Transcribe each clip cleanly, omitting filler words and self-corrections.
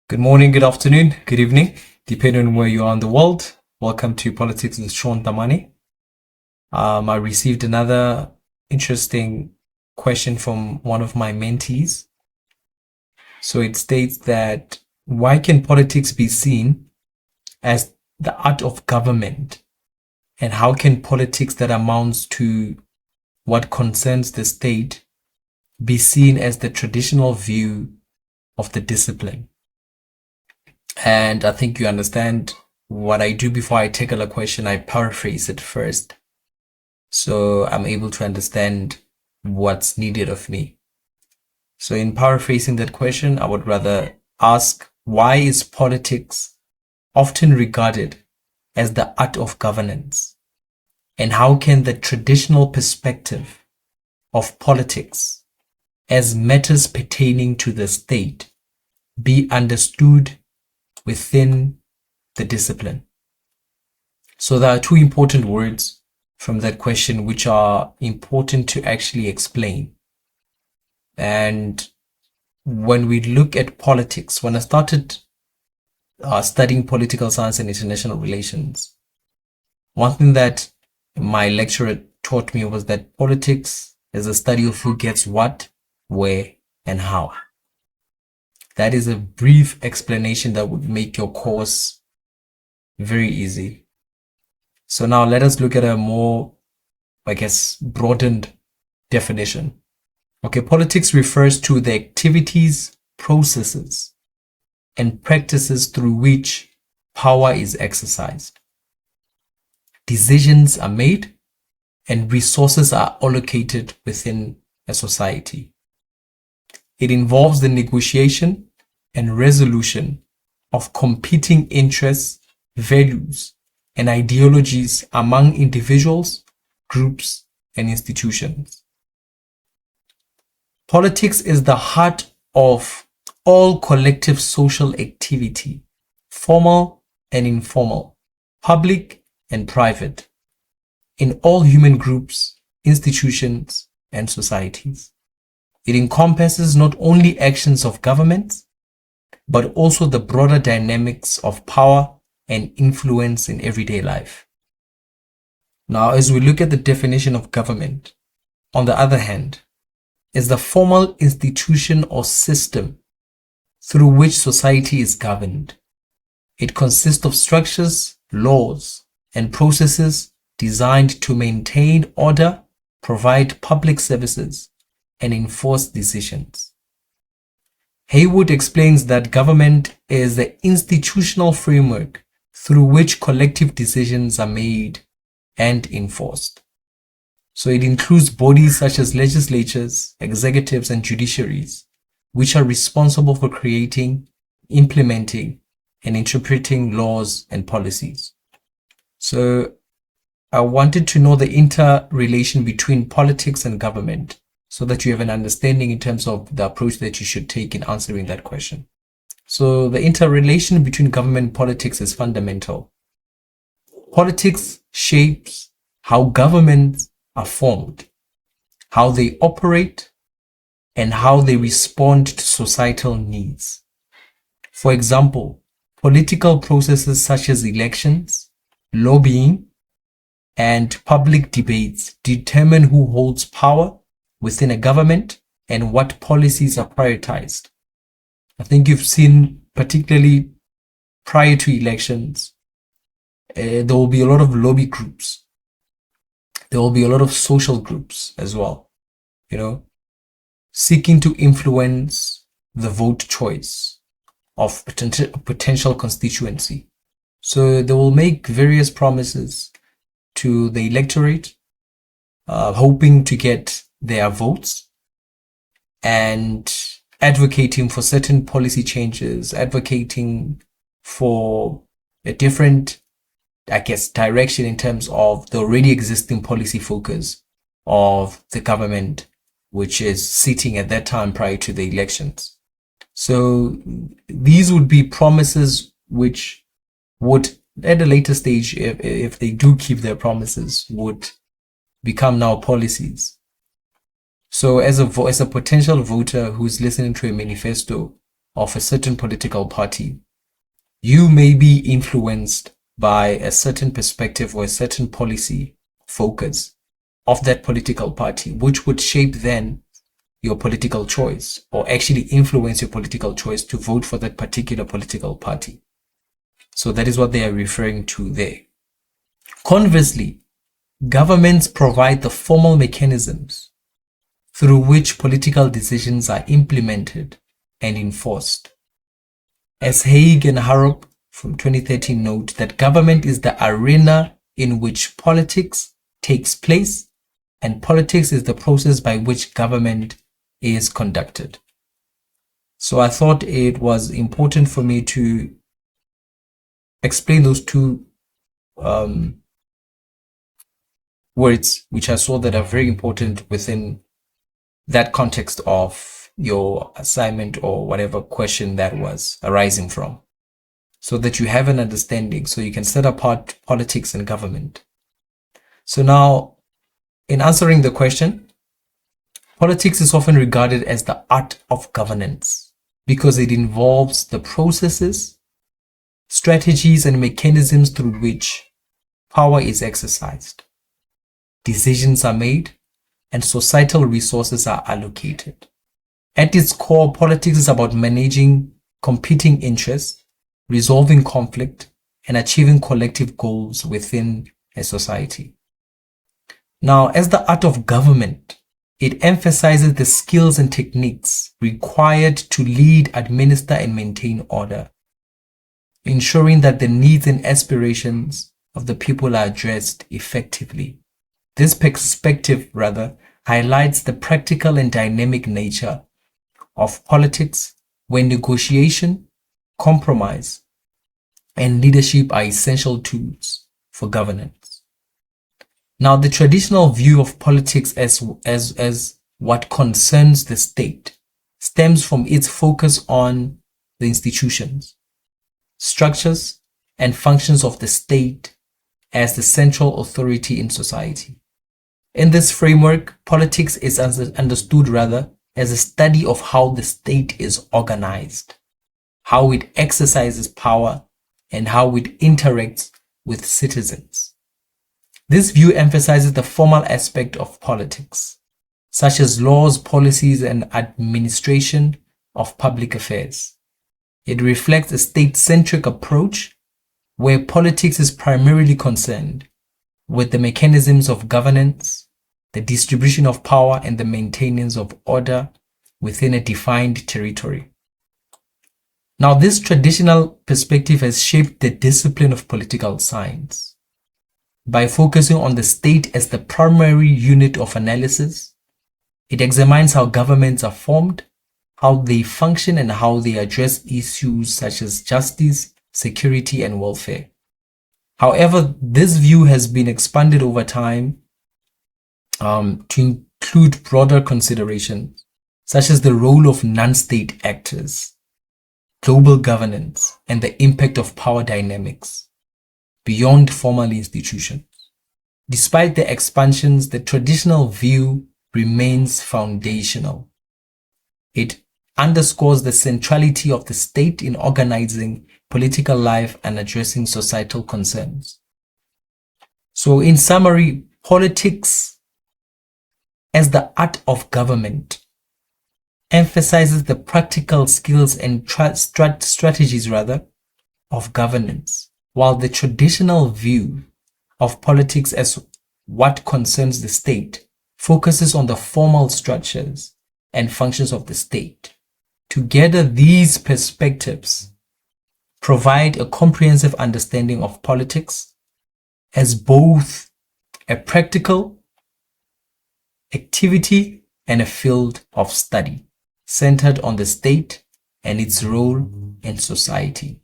Good morning, good afternoon, good evening, depending on where you are in the world. Welcome to Politics with Shaun Tamane. I received another interesting question from one of my mentees. So it states that why can politics be seen as the art of government? And how can politics that amounts to what concerns the state be seen as the traditional view of the discipline? And I think you understand what I do before I tackle a question. I paraphrase it first, so I'm able to understand what's needed of me. So in paraphrasing that question, I would rather ask, why is politics often regarded as the art of governance? And how can the traditional perspective of politics as matters pertaining to the state be understood within the discipline? So there are two important words from that question which are important to actually explain. And when we look at politics, when I started studying political science and international relations, one thing that my lecturer taught me was that politics is a study of who gets what, where, and how. That is a brief explanation that would make your course very easy. So now let us look at a more, broadened definition. Okay, politics refers to the activities, processes, and practices through which power is exercised. Decisions are made and resources are allocated within a society. It involves the negotiation and resolution of competing interests, values, and ideologies among individuals, groups, and institutions. Politics is the heart of all collective social activity, formal and informal, public and private, in all human groups, institutions, and societies. It encompasses not only actions of governments, but also the broader dynamics of power and influence in everyday life. Now, as we look at the definition of government, on the other hand, is the formal institution or system through which society is governed. It consists of structures, laws, and processes designed to maintain order, provide public services, and enforce decisions. Haywood explains that government is the institutional framework through which collective decisions are made and enforced. So it includes bodies such as legislatures, executives, and judiciaries, which are responsible for creating, implementing, and interpreting laws and policies. So I wanted to know the interrelation between politics and government, so that you have an understanding in terms of the approach that you should take in answering that question. So the interrelation between government and politics is fundamental. Politics shapes how governments are formed, how they operate, and how they respond to societal needs. For example, political processes such as elections, lobbying, and public debates determine who holds power within a government and what policies are prioritized. I think you've seen, particularly prior to elections, there will be a lot of lobby groups. There will be a lot of social groups as well, seeking to influence the vote choice of potential constituency. So they will make various promises to the electorate, hoping to get their votes and advocating for certain policy changes, advocating for a different, direction in terms of the already existing policy focus of the government, which is sitting at that time prior to the elections. So these would be promises which would, at a later stage, if they do keep their promises, would become now policies. So as a potential voter who's listening to a manifesto, of a certain political party, you may be influenced by a certain perspective or a certain policy focus of that political party, which would shape then your political choice, or actually influence your political choice to vote for that particular political party. So that is what they are referring to there. Conversely, governments provide the formal mechanisms through which political decisions are implemented and enforced. As Haig and Harrop from 2013 note, that government is the arena in which politics takes place, and politics is the process by which government is conducted. So I thought it was important for me to explain those two words, which I saw that are very important within that context of your assignment or whatever question that was arising from, so that you have an understanding, so you can set apart politics and government. So now, in answering the question, politics is often regarded as the art of governance because it involves the processes, strategies, and mechanisms through which power is exercised, decisions are made, and societal resources are allocated. At its core, politics is about managing competing interests, resolving conflict, and achieving collective goals within a society. Now, as the art of government, it emphasizes the skills and techniques required to lead, administer, and maintain order, ensuring that the needs and aspirations of the people are addressed effectively. This perspective, highlights the practical and dynamic nature of politics, where negotiation, compromise, and leadership are essential tools for governance. Now, the traditional view of politics as what concerns the state stems from its focus on the institutions, structures, and functions of the state as the central authority in society. In this framework, politics is understood as a study of how the state is organized, how it exercises power, and how it interacts with citizens. This view emphasizes the formal aspect of politics, such as laws, policies, and administration of public affairs. It reflects a state-centric approach where politics is primarily concerned with the mechanisms of governance, the distribution of power, and the maintenance of order within a defined territory. Now, this traditional perspective has shaped the discipline of political science by focusing on the state as the primary unit of analysis. It examines how governments are formed, how they function, and how they address issues such as justice, security, and welfare. However, this view has been expanded over time to include broader considerations such as the role of non-state actors, global governance, and the impact of power dynamics beyond formal institutions. Despite the expansions, the traditional view remains foundational. It underscores the centrality of the state in organizing political life and addressing societal concerns. So, in summary, politics as the art of government emphasizes the practical skills and strategies of governance, while the traditional view of politics as what concerns the state focuses on the formal structures and functions of the state. Together, these perspectives provide a comprehensive understanding of politics as both a practical activity and a field of study centered on the state and its role in society.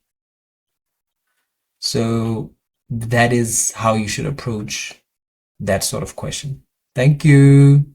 So that is how you should approach that sort of question. Thank you.